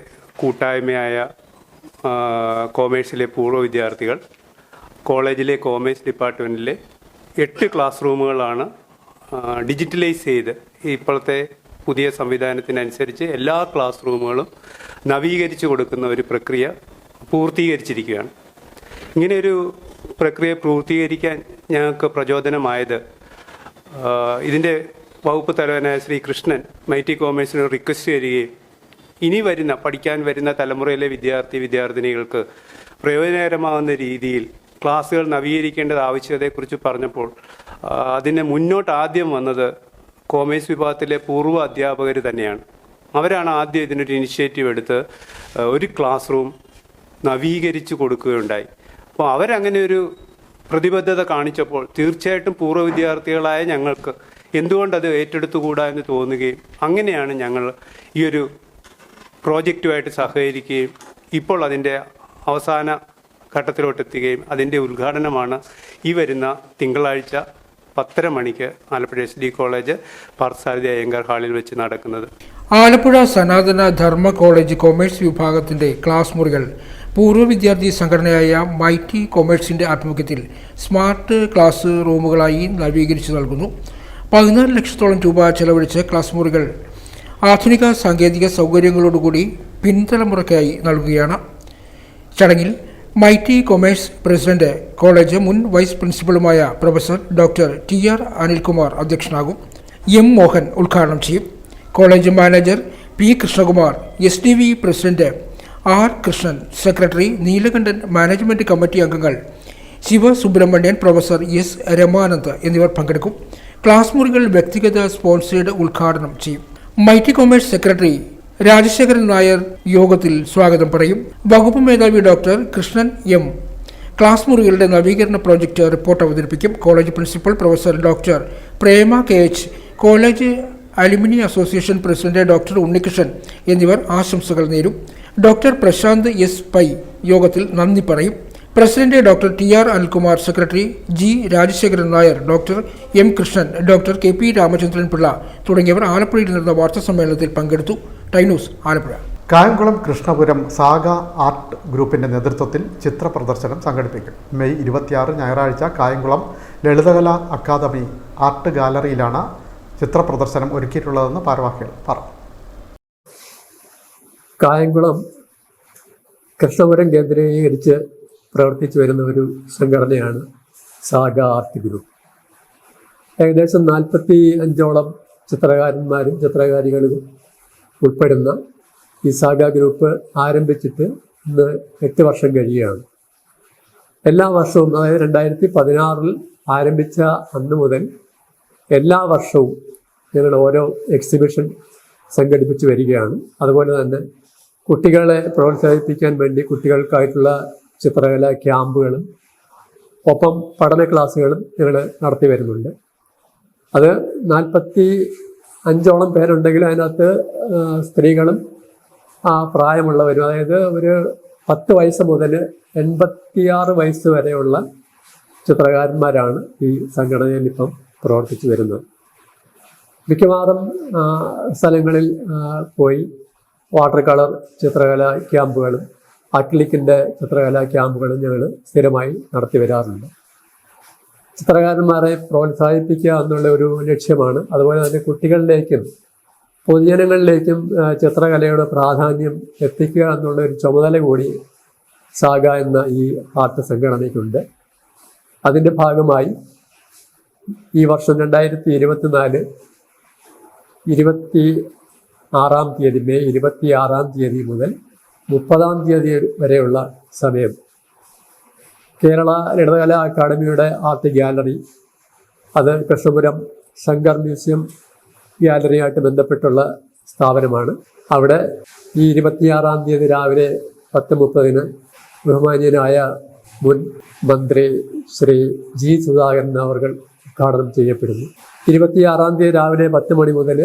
കൂട്ടായ്മയായ കോമേഴ്സിലെ പൂർവ്വ വിദ്യാർത്ഥികൾ കോളേജിലെ കോമേഴ്സ് ഡിപ്പാർട്ട്മെൻറ്റിലെ 8 ക്ലാസ് റൂമുകളാണ് ഡിജിറ്റലൈസ് ചെയ്ത് ഇപ്പോഴത്തെ പുതിയ സംവിധാനത്തിനനുസരിച്ച് എല്ലാ ക്ലാസ് റൂമുകളും നവീകരിച്ചു കൊടുക്കുന്ന ഒരു പ്രക്രിയ പൂർത്തീകരിച്ചിരിക്കുകയാണ്. ഇങ്ങനെയൊരു പ്രക്രിയ പൂർത്തീകരിക്കാൻ ഞങ്ങൾക്ക് പ്രചോദനമായത് ഇതിൻ്റെ വകുപ്പ് തലവനായ ശ്രീ കൃഷ്ണൻ മൈറ്റി കോമേഴ്സിന് റിക്വസ്റ്റ് ചെയ്യുകയും ഇനി പഠിക്കാൻ വരുന്ന തലമുറയിലെ വിദ്യാർത്ഥിനികൾക്ക് പ്രയോജനകരമാകുന്ന രീതിയിൽ ക്ലാസ്സുകൾ നവീകരിക്കേണ്ടത് ആവശ്യകതയെക്കുറിച്ച് പറഞ്ഞപ്പോൾ അതിന് മുന്നോട്ട് ആദ്യം വന്നത് കോമേഴ്സ് വിഭാഗത്തിലെ പൂർവ്വ അധ്യാപകർ തന്നെയാണ്. അവരാണ് ആദ്യം ഇതിനൊരു ഇനിഷ്യേറ്റീവ് എടുത്ത് ഒരു ക്ലാസ് റൂം നവീകരിച്ചു കൊടുക്കുകയുണ്ടായി. അപ്പോൾ അവരങ്ങനെ ഒരു പ്രതിബദ്ധത കാണിച്ചപ്പോൾ തീർച്ചയായിട്ടും പൂർവ്വ വിദ്യാർത്ഥികളായ ഞങ്ങൾക്ക് എന്തുകൊണ്ടത് ഏറ്റെടുത്തുകൂടാ എന്ന് തോന്നുകയും അങ്ങനെയാണ് ഞങ്ങൾ ഈ ഒരു പ്രോജക്റ്റുമായിട്ട് സഹകരിക്കുകയും ഇപ്പോൾ അതിൻ്റെ അവസാന ഘട്ടത്തിലോട്ടെത്തുകയും അതിൻ്റെ ഉദ്ഘാടനമാണ് ഈ വരുന്ന തിങ്കളാഴ്ച 10:30 മണിക്ക് ആലപ്പുഴ SD കോളേജ് പാർത്ഥസാരഥി അയ്യങ്കാർ ഹാളിൽ വെച്ച് നടക്കുന്നത്. ആലപ്പുഴ സനാതന ധർമ്മ കോളേജ് കൊമേഴ്സ് വിഭാഗത്തിൻ്റെ ക്ലാസ് മുറികൾ പൂർവ്വ വിദ്യാർത്ഥി സംഘടനയായ മൈറ്റി കൊമേഴ്സിൻ്റെ ആഭിമുഖ്യത്തിൽ സ്മാർട്ട് ക്ലാസ് റൂമുകളായി നവീകരിച്ചു നൽകുന്നു. 14 ലക്ഷത്തോളം രൂപ ചെലവഴിച്ച് ക്ലാസ് മുറികൾ ആധുനിക സാങ്കേതിക സൗകര്യങ്ങളോടുകൂടി പിൻതലമുറയ്ക്കായി നൽകുകയാണ്. ചടങ്ങിൽ മൈറ്റി കൊമേഴ്സ് പ്രസിഡന്റ്, കോളേജ് മുൻ വൈസ് പ്രിൻസിപ്പലുമായ പ്രൊഫസർ ഡോക്ടർ TR അനിൽകുമാർ അധ്യക്ഷനാകും. M മോഹൻ ഉദ്ഘാടനം ചെയ്യും. College manager P Krishnakumar, SDV president R Krishnan, secretary Neelakantan, management committee അംഗങ്ങൾ ശിവസുബ്രഹ്മണ്യൻ, പ്രൊഫസർ S രമാനന്ദ് എന്നിവർ പങ്കെടുക്കും. ക്ലാസ് മുറികൾ വ്യക്തിഗത സ്പോൺസേഡ് ഉദ്ഘാടനം ചെയ്യും. Mighty commerce secretary Rajasekharan Nair യോഗത്തിൽ സ്വാഗതം പറയും. വകുപ്പ് മേധാവി ഡോക്ടർ കൃഷ്ണൻ M ക്ലാസ് മുറികളുടെ നവീകരണ പ്രോജക്റ്റ് റിപ്പോർട്ട് അവതരിപ്പിക്കും. കോളേജ് പ്രിൻസിപ്പൽ പ്രൊഫസർ ഡോക്ടർ പ്രേമ KH, college alumni association president doctor Unnikrishnan എന്നിവർ ആശംസകൾ നേരും. ഡോക്ടർ പ്രശാന്ത് S പൈ യോഗത്തിൽ നന്ദി പറയും. President doctor TR Anilkumar, secretary G Rajasekharan Nair, doctor M Krishnan, doctor KP Ramachandran Pillai തുടങ്ങിയവർ ആലപ്പുഴയിൽ നടന്ന വാർത്താ സമ്മേളനത്തിൽ പങ്കെടുത്തു. Time news, Alappuzha. Kayamkulam Krishnapuram saga art ഗ്രൂപ്പിൻ്റെ നേതൃത്വത്തിൽ ചിത്ര പ്രദർശനം സംഘടിപ്പിക്കും. മെയ് 26 ഞായറാഴ്ച കായംകുളം ലളിതകലാ അക്കാദമി ആർട്ട് ഗാലറിയിലാണ് ചിത്ര പ്രദർശനം ഒരുക്കിയിട്ടുള്ളതെന്ന് ഭാരവാഹികൾ പറഞ്ഞു. കായംകുളം കൃഷ്ണപുരം കേന്ദ്രീകരിച്ച് പ്രവർത്തിച്ചു വരുന്ന ഒരു സംഘടനയാണ് സാഗ ആർട്ട് ഗ്രൂപ്പ്. ഏകദേശം 45ഓളം ചിത്രകാരന്മാരും ചിത്രകാരികളും ഉൾപ്പെടുന്ന ഈ സാഗ ഗ്രൂപ്പ് ആരംഭിച്ചിട്ട് ഇന്ന് 8 വർഷം കഴിയുകയാണ്. എല്ലാ വർഷവും, അതായത് 2016 ആരംഭിച്ച അന്ന് മുതൽ എല്ലാ വർഷവും ഞങ്ങൾ ഓരോ എക്സിബിഷൻ സംഘടിപ്പിച്ചു വരികയാണ്. അതുപോലെ തന്നെ കുട്ടികളെ പ്രോത്സാഹിപ്പിക്കാൻ വേണ്ടി കുട്ടികൾക്കായിട്ടുള്ള ചിത്രകലാ ക്യാമ്പുകളും ഒപ്പം പഠന ക്ലാസ്സുകളും ഞങ്ങൾ നടത്തി വരുന്നുണ്ട്. അത് 45ഓളം പേരുണ്ടെങ്കിൽ അതിനകത്ത് സ്ത്രീകളും പ്രായമുള്ളവരും, അതായത് ഒരു 10 വയസ്സ് മുതൽ 86 വയസ്സ് വരെയുള്ള ചിത്രകാരന്മാരാണ് ഈ സംഘടനയിൽ ഇപ്പം പ്രവർത്തിച്ചു വരുന്നത്. മിക്കവാറും സ്ഥലങ്ങളിൽ പോയി വാട്ടർ കളർ ചിത്രകലാ ക്യാമ്പുകളും അക്ലിക്കിൻ്റെ ചിത്രകലാ ക്യാമ്പുകളും ഞങ്ങൾ സ്ഥിരമായി നടത്തി വരാറുണ്ട്. ചിത്രകാരന്മാരെ പ്രോത്സാഹിപ്പിക്കുക എന്നുള്ള ഒരു ലക്ഷ്യമാണ്. അതുപോലെ തന്നെ കുട്ടികളിലേക്കും പൊതുജനങ്ങളിലേക്കും ചിത്രകലയുടെ പ്രാധാന്യം എത്തിക്കുക എന്നുള്ള ഒരു ചുമതല കൂടി സാഗ എന്ന ഈ ആർട്ട് സംഘടനയ്ക്കുണ്ട്. അതിൻ്റെ ഭാഗമായി ഈ വർഷം 2024 26-ാം തീയതി, മെയ് 26-ാം തീയതി മുതൽ 30-ാം തീയതി വരെയുള്ള സമയം കേരള ലളിതകലാ അക്കാദമിയുടെ ആർട്ട് ഗാലറി, അത് കൃഷ്ണപുരം ശങ്കർ മ്യൂസിയം ഗാലറിയായിട്ട് ബന്ധപ്പെട്ടുള്ള സ്ഥാപനമാണ്. അവിടെ ഈ 26-ാം തീയതി രാവിലെ 10:30 ബഹുമാന്യനായ മുൻ മന്ത്രി ശ്രീ G സുധാകരൻ അവർ ഉദ്ഘാടനം ചെയ്യപ്പെടുന്നു. 26-ാം തീയതി രാവിലെ 10 മണി മുതൽ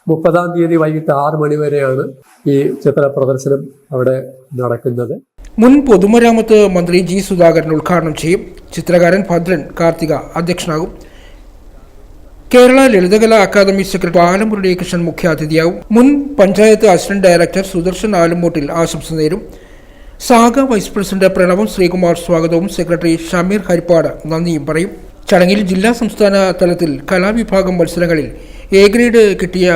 30-ാം തീയതി വൈകിട്ട് 6 മണി വരെയാണ് ഈ ചിത്ര പ്രദർശനം അവിടെ നടക്കുന്നത്. മുൻ പൊതുമരാമത്ത് മന്ത്രി ജി സുധാകരൻ ഉദ്ഘാടനം ചെയ്യും. ചിത്രകാരൻ ഭദ്രൻ കാർത്തിക അധ്യക്ഷനാകും. കേരള ലളിതകലാ അക്കാദമി സെക്രട്ടറി ആലമുരളീകൃഷ്ണൻ മുഖ്യാതിഥിയാവും. മുൻ പഞ്ചായത്ത് അസിസ്റ്റന്റ് ഡയറക്ടർ സുദർശൻ ആലമൂട്ടിൽ ആശംസ നേരും. സാഗ വൈസ് പ്രസിഡന്റ് പ്രണവം ശ്രീകുമാർ സ്വാഗതവും സെക്രട്ടറി ഷമീർ ഹരിപ്പാട് നന്ദിയും പറയും. ചടങ്ങിൽ ജില്ലാ സംസ്ഥാന തലത്തിൽ കലാവിഭാഗം മത്സരങ്ങളിൽ എ ഗ്രേഡ് കിട്ടിയ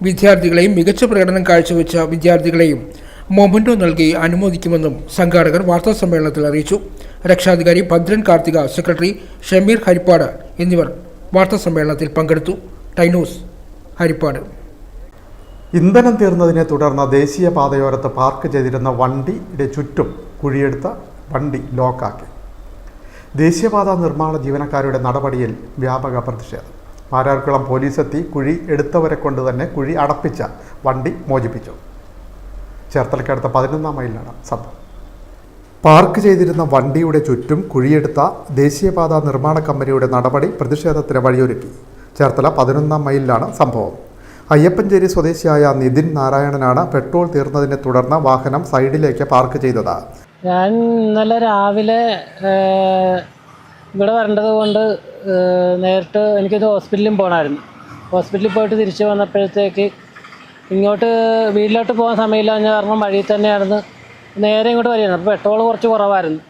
വിദ്യാർത്ഥികളെയും മികച്ച പ്രകടനം കാഴ്ചവെച്ച വിദ്യാർത്ഥികളെയും മൊമന്റോ നൽകി അനുമോദിക്കുമെന്നും സംഘാടകർ വാർത്താസമ്മേളനത്തിൽ അറിയിച്ചു. രക്ഷാധികാരി ഭദ്രൻ കാർത്തിക, സെക്രട്ടറി ഷമീർ ഹരിപ്പാട് എന്നിവർ വാർത്താസമ്മേളനത്തിൽ പങ്കെടുത്തു. ടൈനൂസ് ഹരിപ്പാട്. ഇന്ധനം തീർന്നതിനെ തുടർന്ന് ദേശീയപാതയോരത്ത് പാർക്ക് ചെയ്തിരുന്ന വണ്ടിയുടെ ചുറ്റും കുഴിയെടുത്ത വണ്ടി ലോക്കാക്കി. ദേശീയപാത നിർമ്മാണ ജീവനക്കാരുടെ നടപടിയിൽ വ്യാപക പ്രതിഷേധം. മാരാർക്കുളം പോലീസെത്തി കുഴി എടുത്തവരെ കൊണ്ട് തന്നെ കുഴി അടപ്പിച്ച വണ്ടി മോചിപ്പിച്ചു. ചേർത്തലക്കടുത്ത 11-ാം മൈലിലാണ് സംഭവം. പാർക്ക് ചെയ്തിരുന്ന വണ്ടിയുടെ ചുറ്റും കുഴിയെടുത്ത ദേശീയപാത നിർമ്മാണ കമ്പനിയുടെ നടപടി പ്രതിഷേധത്തിന് വഴിയൊരുക്കി. ചേർത്തല 11-ാം മൈലിലാണ് സംഭവം. അയ്യപ്പഞ്ചേരി സ്വദേശിയായ നിതിൻ നാരായണനാണ് പെട്രോൾ തീർന്നതിനെ തുടർന്ന് വാഹനം സൈഡിലേക്ക് പാർക്ക് ചെയ്തത്. ഞാൻ ഇന്നലെ രാവിലെ ഇവിടെ വരേണ്ടത് കൊണ്ട് നേരിട്ട് എനിക്കൊരു ഹോസ്പിറ്റലിൽ പോകണമായിരുന്നു. ഹോസ്പിറ്റലിൽ പോയിട്ട് തിരിച്ച് വന്നപ്പോഴത്തേക്ക് ഇങ്ങോട്ട് വീട്ടിലോട്ട് പോകാൻ സമയമില്ല കാരണം വഴിയിൽ തന്നെയായിരുന്നു നേരെ ഇങ്ങോട്ട് വരികയാണ്. അപ്പോൾ പെട്രോൾ കുറച്ച് കുറവായിരുന്നു.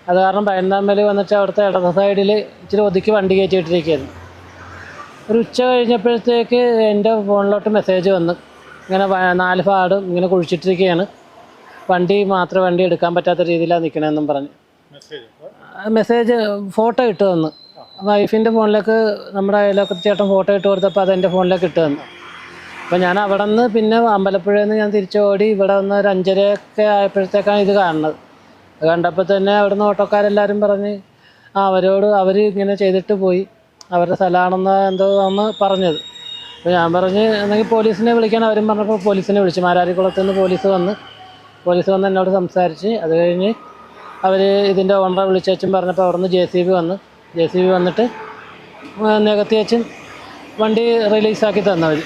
അത് കാരണം 11-ാം മൈലിൽ വന്നിട്ട് അവിടുത്തെ ഇടത് സൈഡിൽ ഇച്ചിരി ഒതുക്കി വണ്ടി കയറ്റിയിട്ടിരിക്കുകയായിരുന്നു. ഒരു ഉച്ച കഴിഞ്ഞപ്പോഴത്തേക്ക് എൻ്റെ ഫോണിലോട്ട് മെസ്സേജ് വന്നു, ഇങ്ങനെ 4 ഭാഗം ഇങ്ങനെ കുഴിച്ചിട്ടിരിക്കുകയാണ്, വണ്ടി എടുക്കാൻ പറ്റാത്ത രീതിയിലാണ് നിൽക്കണമെന്നും പറഞ്ഞ് മെസ്സേജ് ഫോട്ടോ ഇട്ട് തന്നു. വൈഫിൻ്റെ ഫോണിലേക്ക് നമ്മുടെ അയൽവക്കത്തെ ചേട്ടൻ ഫോട്ടോ ഇട്ട് കൊടുത്തപ്പോൾ അതെൻ്റെ ഫോണിലേക്ക് ഇട്ട് തന്നു. അപ്പോൾ ഞാൻ അവിടെ നിന്ന് പിന്നെ അമ്പലപ്പുഴയിൽ നിന്ന് ഞാൻ തിരിച്ചോടി ഇവിടെ വന്ന് ഒരു 5:30 ആയപ്പോഴത്തേക്കാണ് ഇത് കാണുന്നത്. അത് കണ്ടപ്പോൾ തന്നെ അവിടെ നിന്ന് ഓട്ടോക്കാരെല്ലാവരും പറഞ്ഞ് അവരോട് അവർ ഇങ്ങനെ ചെയ്തിട്ട് പോയി, അവരുടെ സ്ഥലമാണെന്ന് എന്തോ ആണ് പറഞ്ഞത്. അപ്പോൾ ഞാൻ പറഞ്ഞ് എന്നെങ്കിൽ പോലീസിനെ വിളിക്കാൻ അവരും പറഞ്ഞപ്പോൾ പോലീസിനെ വിളിച്ചു. മാരാരിക്കുളത്ത് നിന്ന് പോലീസ് വന്ന് എന്നോട് സംസാരിച്ച് അത് കഴിഞ്ഞ് അവർ ഇതിൻ്റെ ഓണറെ വിളിച്ചും പറഞ്ഞപ്പോൾ അവിടെ നിന്ന് JCB വന്നിട്ട് നികത്തി വെച്ചും വണ്ടി റിലീസാക്കി തന്നവർ.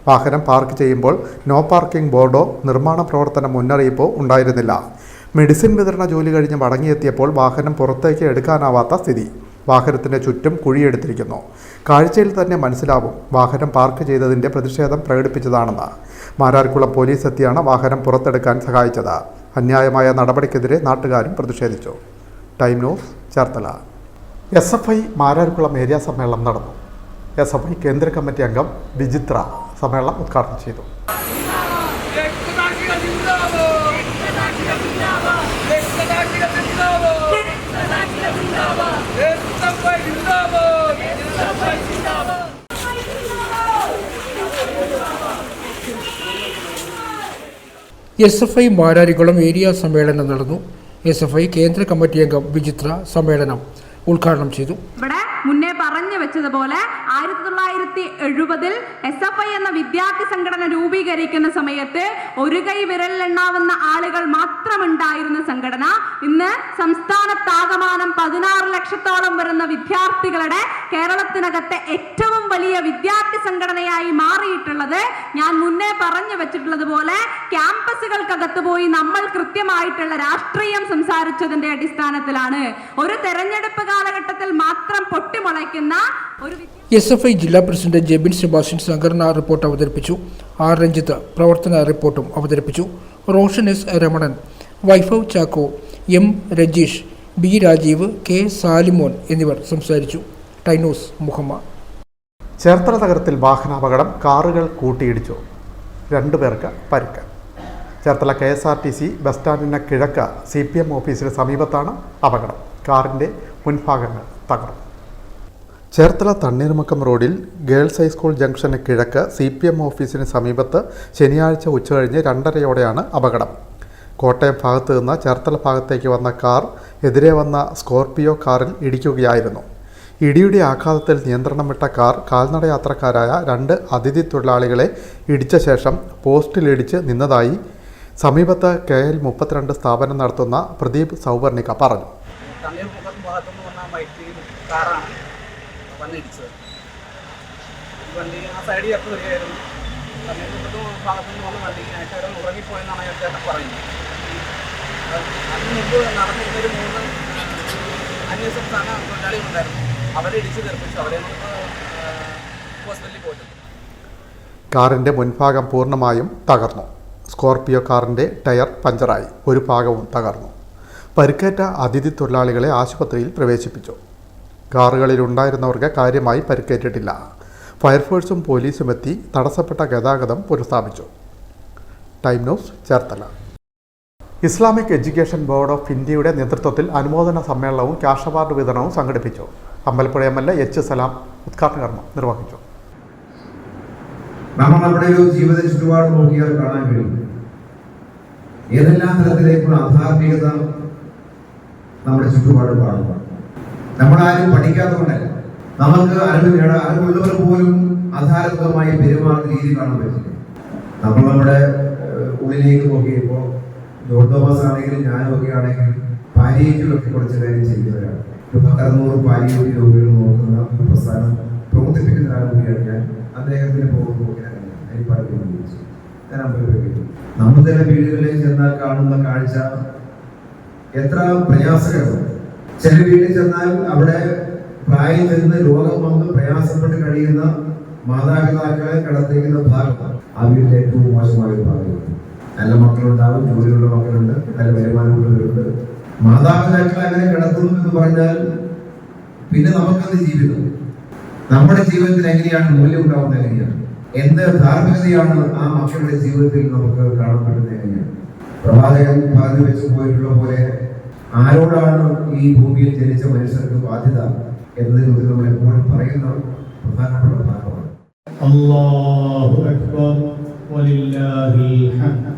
വാഹനം പാർക്ക് ചെയ്യുമ്പോൾ നോ പാർക്കിംഗ് ബോർഡോ നിർമ്മാണ പ്രവർത്തന മുന്നറിയിപ്പോ ഉണ്ടായിരുന്നില്ല. മെഡിസിൻ വിതരണ ജോലി കഴിഞ്ഞ് മടങ്ങിയെത്തിയപ്പോൾ വാഹനം പുറത്തേക്ക് എടുക്കാനാവാത്ത സ്ഥിതി. വാഹനത്തിൻ്റെ ചുറ്റും കുഴിയെടുത്തിരിക്കുന്നു. കാഴ്ചയിൽ തന്നെ മനസ്സിലാവും വാഹനം പാർക്ക് ചെയ്തതിൻ്റെ പ്രതിഷേധം പ്രകടിപ്പിച്ചതാണെന്ന്. മാരാർക്കുളം പോലീസ് എത്തിയാണ് വാഹനം പുറത്തെടുക്കാൻ സഹായിച്ചത്. അന്യായമായ നടപടിക്കെതിരെ നാട്ടുകാരും പ്രതിഷേധിച്ചു. Time news Cherthala. SFI Mararikulam area സമ്മേളനം നടന്നു. SFI കേന്ദ്ര കമ്മിറ്റി അംഗം വിചിത്ര സമ്മേളനം ഉദ്ഘാടനം ചെയ്തു. SFI മാരാരിക്കുളം ഏരിയ സമ്മേളനം നടന്നു. SFI കേന്ദ്ര കമ്മിറ്റി അംഗം വിചിത്ര സമ്മേളനം ഉദ്ഘാടനം ചെയ്തു. മുന്നേ പറഞ്ഞു വെച്ചതുപോലെ 1970 SFI എന്ന വിദ്യാർത്ഥി സംഘടന രൂപീകരിക്കുന്ന സമയത്ത് ഒരു കൈ വിരലിലെണ്ണാവുന്ന ആളുകൾ മാത്രമുണ്ടായിരുന്ന സംഘടന ഇന്ന് സംസ്ഥാനത്താകമാനം 16 ലക്ഷത്തോളം വരുന്ന വിദ്യാർത്ഥികളുടെ കേരളത്തിനകത്തെ ഏറ്റവും വലിയ വിദ്യാർത്ഥി സംഘടനയായി മാറിയിട്ടുള്ളത് ഞാൻ മുന്നേ പറഞ്ഞു വെച്ചിട്ടുള്ളതുപോലെ ക്യാമ്പസുകൾക്കകത്ത് പോയി നമ്മൾ കൃത്യമായിട്ടുള്ള രാഷ്ട്രീയം സംസാരിച്ചതിന്റെ അടിസ്ഥാനത്തിലാണ്. ഒരു തെരഞ്ഞെടുപ്പ് കാലഘട്ടത്തിൽ മാത്രം പൊട്ടിമുളയ്ക്കുന്ന ഒരു SFI ജില്ലാ പ്രസിഡന്റ് ജെബിൻ സെബാസ്റ്റ്യൻ സംഘടനാ റിപ്പോർട്ട് അവതരിപ്പിച്ചു. R രഞ്ജിത്ത് പ്രവർത്തന റിപ്പോർട്ടും അവതരിപ്പിച്ചു. Roshan S Ramanan, Vaibhav Chacko, M Rajeesh, B Rajeev, K Salimon എന്നിവർ സംസാരിച്ചു. ടൈനൂസ് മുഹമ്മദ്. ചേർത്തല നഗരത്തിൽ വാഹനാപകടം. കാറുകൾ കൂട്ടിയിടിച്ചു. 2 പേർക്ക് പരിക്ക്. ചേർത്തല KSRTC ബസ് സ്റ്റാൻഡിന് കിഴക്ക് CPM ഓഫീസിന് സമീപത്താണ് അപകടം. കാറിൻ്റെ മുൻഭാഗങ്ങൾ തകർന്നു. ചേർത്തല തണ്ണീർമുക്കം റോഡിൽ ഗേൾസ് ഹൈസ്കൂൾ ജംഗ്ഷന് കിഴക്ക് CPM ഓഫീസിന് സമീപത്ത് ശനിയാഴ്ച ഉച്ചകഴിഞ്ഞ് 2:30-ഓടെയാണ് അപകടം. കോട്ടയം ഭാഗത്ത് നിന്ന് ചേർത്തല ഭാഗത്തേക്ക് വന്ന കാർ എതിരെ വന്ന സ്കോർപിയോ കാറിൽ ഇടിക്കുകയായിരുന്നു. ഇടിയുടെ ആഘാതത്തിൽ നിയന്ത്രണം വിട്ട കാർ കാൽനട യാത്രക്കാരായ 2 അതിഥി തൊഴിലാളികളെ ഇടിച്ച ശേഷം പോസ്റ്റിലിടിച്ച് നിന്നതായി സമീപത്ത് KL32 സ്ഥാപനം നടത്തുന്ന പ്രദീപ് സൗവർണിക പറഞ്ഞു. വന്നിടിച്ചത് വണ്ടി ആ സൈഡിൽ ചേർത്ത് വരികയായിരുന്നു. ഭാഗത്തു നിന്ന് വന്ന വണ്ടി നേരത്തെ ഉറങ്ങിപ്പോയെന്നാണ് ചേട്ടൻ പറയുന്നത്. ഇതിന് മുമ്പ് നടന്നിരുന്നൊരു 3 അന്യസംസ്ഥാന തൊഴിലാളികളുണ്ടായിരുന്നു. അവരെ ഇടിച്ച് തെറിപ്പിച്ചു. അവരെ ഹോസ്പിറ്റലിൽ പോയിട്ടുണ്ട്. കാറിൻ്റെ മുൻഭാഗം പൂർണ്ണമായും തകർന്നു. സ്കോർപിയോ കാറിൻ്റെ ടയർ പഞ്ചറായി, ഒരു ഭാഗവും തകർന്നു. പരിക്കേറ്റ അതിഥി തൊഴിലാളികളെ ആശുപത്രിയിൽ പ്രവേശിപ്പിച്ചു. കാറുകളിലുണ്ടായിരുന്നവർക്ക് കാര്യമായി പരിക്കേറ്റിട്ടില്ല. ഫയർഫോഴ്സും പോലീസും എത്തി തടസ്സപ്പെട്ട ഗതാഗതം പുനഃസ്ഥാപിച്ചു. Time news Cherthala. Islamic education board of ഇന്ത്യയുടെ നേതൃത്വത്തിൽ അനുമോദന സമ്മേളനവും ക്യാഷ് അവാർഡ് വിതരണവും സംഘടിപ്പിച്ചു. Ambalappuzha MLA H. സലാം ഉദ്ഘാടന കർമ്മം നിർവഹിച്ചു. നമ്മൾ നമ്മുടെ ഒരു ജീവിത ചുറ്റുപാട് നോക്കിയാൽ കാണാൻ കഴിയും ഏതെല്ലാം തരത്തിലേക്കുള്ള ആധ്യാത്മികത നമ്മുടെ ചുറ്റുപാട് കാണുക. നമ്മളാരും പഠിക്കാത്തതുകൊണ്ടല്ല, നമുക്ക് അറിവുള്ളവർ പോലും അധാർമികമായി പെരുമാറുന്ന രീതി കാണാൻ പറ്റില്ല. നമ്മൾ നമ്മുടെ ഉള്ളിലേക്ക് നോക്കിയപ്പോൾ ജോൺ തോമസ് ആണെങ്കിലും ഞാനൊക്കെ ആണെങ്കിലും പാലിയേറ്റീവൊക്കെ കുറച്ച് കാര്യം ചെയ്യുന്നവരാണ്. 100 പാലിയേറ്റീവ് രോഗികൾ നോക്കുന്ന ഒരു പ്രസ്ഥാനം പ്രവർത്തിപ്പിക്കുന്ന ഒരാൾ കൂടിയാണ് ഞാൻ. അദ്ദേഹത്തിന് പോകുമ്പോൾ നമ്മൾ തന്നെ വീടുകളിൽ ചെന്നാൽ കാണുന്ന കാഴ്ച എത്ര പ്രയാസകരമാണ്. ചില വീട്ടിൽ ചെന്നാൽ അവിടെ പ്രായം ചെന്ന് രോഗം വന്ന് പ്രയാസപ്പെട്ട് കഴിയുന്ന മാതാപിതാക്കളെ കടത്തിക്കുന്ന ഭാഗമാണ് ആ വീട്ടിലെ ഏറ്റവും മോശമായ ഒരു ഭാഗമാണ്. നല്ല മക്കളുണ്ടാവും, ജോലിയുള്ള മക്കളുണ്ട്, നല്ല വരുമാനമുള്ളവരുണ്ട്. മാതാപിതാക്കളെ അങ്ങനെ കിടത്തുന്നു എന്ന് പറഞ്ഞാൽ പിന്നെ നമുക്കത് ജീവിതം, നമ്മുടെ ജീവിതത്തിൽ എങ്ങനെയാണ് മൂല്യം ഉണ്ടാവുന്നത്, എങ്ങനെയാണ്, എന്ത് ധാർമ്മികതയാണ് ആ മക്കളുടെ ജീവിതത്തിൽ നമുക്ക് കാണപ്പെടുന്നത്, എങ്ങനെയാണ്. പ്രവാചകൻ പറഞ്ഞു വെച്ച് പോയിട്ടുള്ള പോലെ ആരോടാണ് ഈ ഭൂമിയിൽ ജനിച്ച മനുഷ്യർക്ക് ബാധ്യത എന്നതിൽ നമ്മൾ എപ്പോഴും പറയുന്ന പ്രധാനപ്പെട്ട ഭാഗമാണ്. അല്ലാഹു അക്ബർ വലില്ലാഹിൽ ഹംദ്.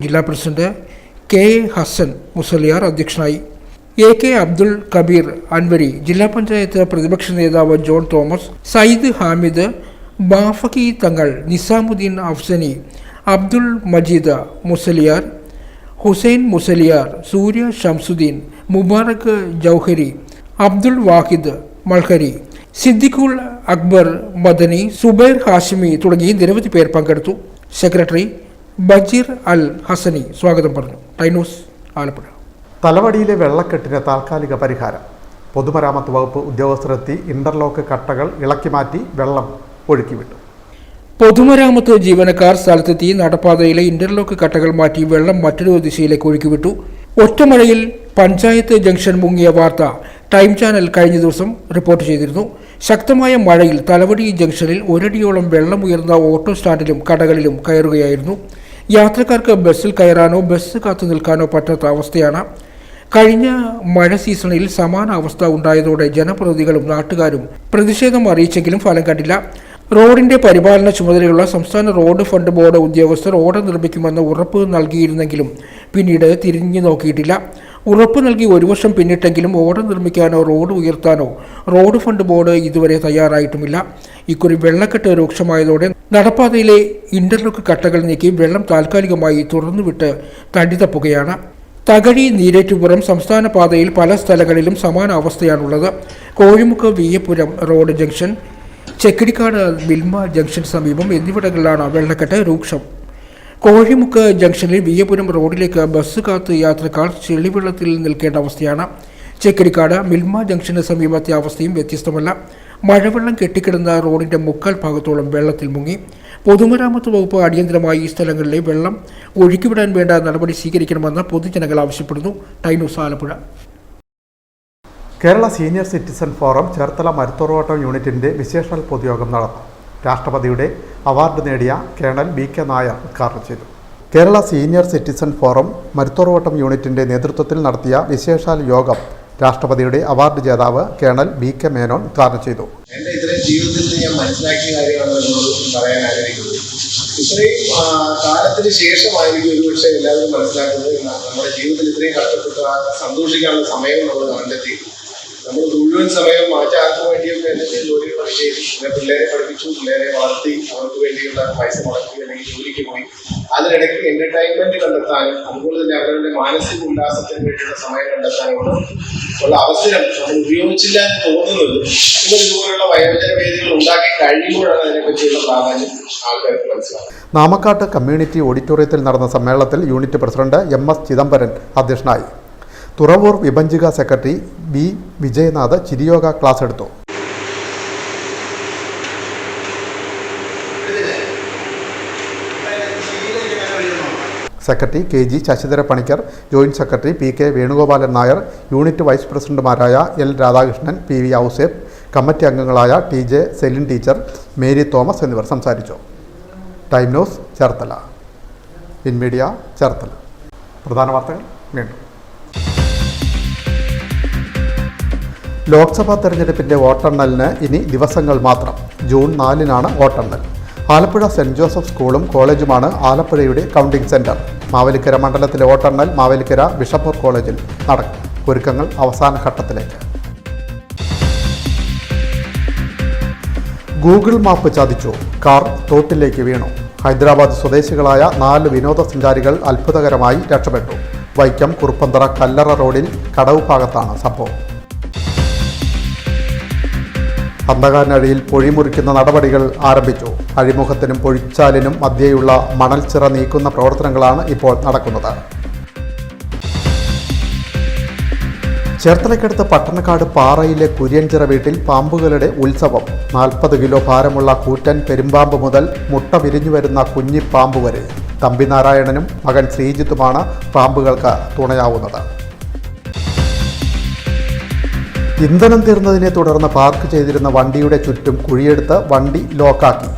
ജില്ലാ പ്രസിഡന്റ് കെ ഹസൻ മുസലിയാർ അധ്യക്ഷനായി. AK അബ്ദുൽ കബീർ അൻവരി, ജില്ലാ പഞ്ചായത്ത് പ്രതിപക്ഷ നേതാവ് ജോൺ തോമസ്, സയ്യിദ് ഹാമിദ്, ബാഫക്കി തങ്ങൾ, നിസാമുദ്ദീൻ അഫ്സനി, അബ്ദുൽ മജീദ് മുസലിയാർ, ഹുസൈൻ മുസലിയാർ, സൂര്യ ഷംസുദ്ദീൻ, മുബാറക് ജൗഹരി, അബ്ദുൽ വാഹിദ് മൽഹരി, സിദ്ദിഖുൽ അക്ബർ മദനി, സുബൈർ ഹാഷിമി തുടങ്ങി നിരവധി പേർ പങ്കെടുത്തു. സെക്രട്ടറി ബജീർ അൽ ഹസനി സ്വാഗതം പറഞ്ഞു. Time news Alappuzha. തലവടിയിലെ വെള്ളക്കെട്ടിന് താൽക്കാലിക പരിഹാരം. പൊതുമരാമത്ത് വകുപ്പ് ഉദ്യോഗസ്ഥരെത്തി ഇന്റർലോക്ക് കട്ടകൾ ഇളക്കി മാറ്റി വെള്ളം ഒഴുക്കിവിട്ടു. പൊതുമരാമത്ത് ജീവനക്കാർ സ്ഥലത്തെത്തി നടപ്പാതയിലെ ഇന്റർലോക്ക് കട്ടകൾ മാറ്റി വെള്ളം മറ്റൊരു ദിശയിലേക്ക് ഒഴുക്കിവിട്ടു. ഒറ്റമഴയിൽ പഞ്ചായത്ത് ജംഗ്ഷൻ മുങ്ങിയ വാർത്ത ടൈം ചാനൽ കഴിഞ്ഞ ദിവസം റിപ്പോർട്ട് ചെയ്തിരുന്നു. ശക്തമായ മഴയിൽ തലവടി ജംഗ്ഷനിൽ ഒരടിയോളം വെള്ളമുയർന്ന ഓട്ടോ സ്റ്റാൻഡിലും കടകളിലും കയറുകയായിരുന്നു. യാത്രക്കാർക്ക് ബസ്സിൽ കയറാനോ ബസ് കാത്തു നിൽക്കാനോ പറ്റാത്ത അവസ്ഥയാണ്. കഴിഞ്ഞ മഴ സീസണിൽ സമാന അവസ്ഥ ഉണ്ടായതോടെ ജനപ്രതിനിധികളും നാട്ടുകാരും പ്രതിഷേധം അറിയിച്ചെങ്കിലും ഫലം കണ്ടില്ല. റോഡിന്റെ പരിപാലന ചുമതലയുള്ള സംസ്ഥാന റോഡ് ഫണ്ട് ബോർഡ് ഉദ്യോഗസ്ഥർ റോഡ് നിർമ്മിക്കുമെന്ന് ഉറപ്പ് നൽകിയിരുന്നെങ്കിലും പിന്നീട് തിരിഞ്ഞു നോക്കിയിട്ടില്ല. ഉറപ്പ് നൽകി 1 വർഷം പിന്നിട്ടെങ്കിലും ഓട നിർമ്മിക്കാനോ റോഡ് ഉയർത്താനോ റോഡ് ഫണ്ട് ബോർഡ് ഇതുവരെ തയ്യാറായിട്ടുമില്ല. ഇക്കുറി വെള്ളക്കെട്ട് രൂക്ഷമായതോടെ നടപ്പാതയിലെ ഇന്റർലോക്ക് കട്ടകൾ നീക്കി വെള്ളം താൽക്കാലികമായി തുറന്നുവിട്ട് തടിതപ്പുകയാണ്. തകഴി നീരേറ്റുപുറം സംസ്ഥാന പാതയിൽ പല സ്ഥലങ്ങളിലും സമാന അവസ്ഥയാണുള്ളത്. Kozhimukku Veeyapuram road junction, Chekkidikkad Milma junction സമീപം എന്നിവിടങ്ങളിലാണ് വെള്ളക്കെട്ട് രൂക്ഷം. കോഴിമുക്ക് ജംഗ്ഷനിൽ വിയ്യപുരം റോഡിലേക്ക് ബസ് കാത്ത് യാത്രക്കാർ ചെളിവെള്ളത്തിൽ നിൽക്കേണ്ട അവസ്ഥയാണ്. ചെക്കിടിക്കാട് മിൽമ ജംഗ്ഷന് സമീപത്തെ അവസ്ഥയും വ്യത്യസ്തമല്ല. മഴവെള്ളം കെട്ടിക്കിടന്ന റോഡിന്റെ 3/4 ഭാഗത്തോളം വെള്ളത്തിൽ മുങ്ങി. പൊതുമരാമത്ത് വകുപ്പ് അടിയന്തരമായി ഈ സ്ഥലങ്ങളിലെ വെള്ളം ഒഴുക്കിവിടാൻ വേണ്ട നടപടി സ്വീകരിക്കണമെന്ന് പൊതുജനങ്ങൾ ആവശ്യപ്പെടുന്നു. Time news Alappuzha. Kerala senior citizen forum Cherthala Maruthorvattom യൂണിറ്റിന്റെ വിശേഷാൽ പൊതുയോഗം നടന്നു. രാഷ്ട്രപതിയുടെ അവാർഡ് നേടിയ കേണൽ BK നായർ ഉദ്ഘാടനം ചെയ്തു. Kerala senior citizen forum Maruthorvattom യൂണിറ്റിന്റെ നേതൃത്വത്തിൽ നടത്തിയ വിശേഷാൽ യോഗം രാഷ്ട്രപതിയുടെ അവാർഡ് ജേതാവ് കേണൽ BK മേനോൻ ഉദ്ഘാടനം ചെയ്തു. എൻ്റെ ഇത്രയും ജീവിതത്തിൽ ഞാൻ മനസ്സിലാക്കിയ കാര്യമാണ് എന്നോട് പറയാൻ ആഗ്രഹിക്കുന്നത്. ഇത്രയും കാലത്തിന് ശേഷമായിരിക്കും ഒരുപക്ഷെ എല്ലാവരും മനസ്സിലാക്കുന്നത് നമ്മുടെ ജീവിതത്തിൽ ഇത്രയും കഷ്ടപ്പെട്ട് സന്തോഷിക്കാനുള്ള സമയം നമ്മൾ കണ്ടെത്തി. നമ്മൾ മുഴുവൻ സമയം മാറ്റാർക്ക് വേണ്ടിയൊക്കെ എന്തെങ്കിലും ജോലികളൊക്കെ ചെയ്തു, പിന്നെ പിള്ളേരെ പഠിപ്പിച്ചു, പിള്ളേരെ വളർത്തി, അവർക്ക് വേണ്ടിയുള്ള പൈസ മുടക്കി അല്ലെങ്കിൽ ജോലിക്ക് പോയി. അതിനിടയ്ക്ക് എന്റർടൈൻമെന്റ് കണ്ടെത്താനും അതുപോലെ തന്നെ അവരുടെ മാനസിക ഉല്ലാസത്തിന് വേണ്ടിയുള്ള സമയം കണ്ടെത്താനും ഉള്ള അവസരം നമ്മൾ ഉപയോഗിച്ചില്ല എന്ന് തോന്നുന്നത് ഇതുപോലുള്ള വയോജന വേദികൾ ഉണ്ടാക്കി കഴിയുമ്പോഴാണ് അതിനെപ്പറ്റിയുള്ള പ്രാധാന്യം ആൾക്കാർക്ക് മനസ്സിലാവും. നാമക്കാട്ട് കമ്മ്യൂണിറ്റി ഓഡിറ്റോറിയത്തിൽ നടന്ന സമ്മേളനത്തിൽ യൂണിറ്റ് പ്രസിഡന്റ് MS ചിദംബരൻ അധ്യക്ഷനായി. തുറവൂർ വിഭജിക സെക്രട്ടറി B വിജയനാഥ് ചിരിയോഗ ക്ലാസ് എടുത്തു. Secretary KG Sasidhara Panicker, joint secretary PK Venugopalan Nair, unit vice പ്രസിഡന്റുമാരായ L Radhakrishnan, PV Ouseph, committee അംഗങ്ങളായ TJ Celine teacher, Mary Thomas എന്നിവർ സംസാരിച്ചു. Time news Cherthala. In media Cherthala. പ്രധാന വാർത്തകൾ വീണ്ടും. ലോക്സഭാ തെരഞ്ഞെടുപ്പിന്റെ വോട്ടെണ്ണലിന് ഇനി ദിവസങ്ങൾ മാത്രം. ജൂൺ 4-നാണ് വോട്ടെണ്ണൽ. ആലപ്പുഴ സെന്റ് ജോസഫ് സ്കൂളും കോളേജുമാണ് ആലപ്പുഴയുടെ കൗണ്ടിംഗ് സെന്റർ. മാവേലിക്കര മണ്ഡലത്തിലെ വോട്ടെണ്ണൽ മാവേലിക്കര ബിഷപ്പൂർ കോളേജിൽ നടക്കും. ഒരുക്കങ്ങൾ അവസാന ഘട്ടത്തിലേക്ക്. ഗൂഗിൾ മാപ്പ് ചതിച്ചു, കാർ തോട്ടിലേക്ക് വീണു. ഹൈദരാബാദ് സ്വദേശികളായ 4 വിനോദസഞ്ചാരികൾ അത്ഭുതകരമായി രക്ഷപ്പെട്ടു. വൈക്കം കുറുപ്പന്തറ കല്ലറ റോഡിൽ കടവ് ഭാഗത്താണ് സംഭവം. അന്ധകാരനടിയിൽ പൊഴിമുറിക്കുന്ന നടപടികൾ ആരംഭിച്ചു. അഴിമുഖത്തിനും പൊഴിച്ചാലിനും മധ്യേയുള്ള മണൽച്ചിറ നീക്കുന്ന പ്രവർത്തനങ്ങളാണ് ഇപ്പോൾ നടക്കുന്നത്. ചേർത്തലയ്ക്കടുത്ത് പട്ടണക്കാട് പാറയിലെ കുര്യൻചിറ വീട്ടിൽ പാമ്പുകളുടെ ഉത്സവം. 40 കിലോ ഭാരമുള്ള കൂറ്റൻ പെരുമ്പാമ്പ് മുതൽ മുട്ട വിരിഞ്ഞു വരുന്ന കുഞ്ഞിപ്പാമ്പ് വരെ. തമ്പി നാരായണനും മകൻ ശ്രീജിത്തുമാണ് പാമ്പുകൾക്ക് തുണയാവുന്നത്. ഇന്ധനം തീർന്നതിനെ തുടർന്ന് പാർക്ക് ചെയ്തിരുന്ന വണ്ടിയുടെ ചുറ്റും കുഴിയെടുത്ത് വണ്ടി ലോക്കാക്കി.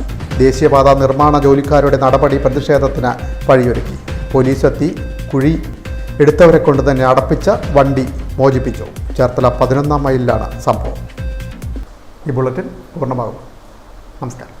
ദേശീയപാത നിർമ്മാണ ജോലിക്കാരുടെ നടപടി പ്രതിഷേധത്തിന് വഴിയൊരുക്കി. പോലീസെത്തി കുഴി എടുത്തവരെ കൊണ്ട് തന്നെ അടപ്പിച്ച വണ്ടി മോചിപ്പിച്ചു. ചേർത്തല 11-ാം മൈലിലാണ് സംഭവം. ഈ ബുള്ളറ്റിൻ പൂർണ്ണമാകും. നമസ്കാരം.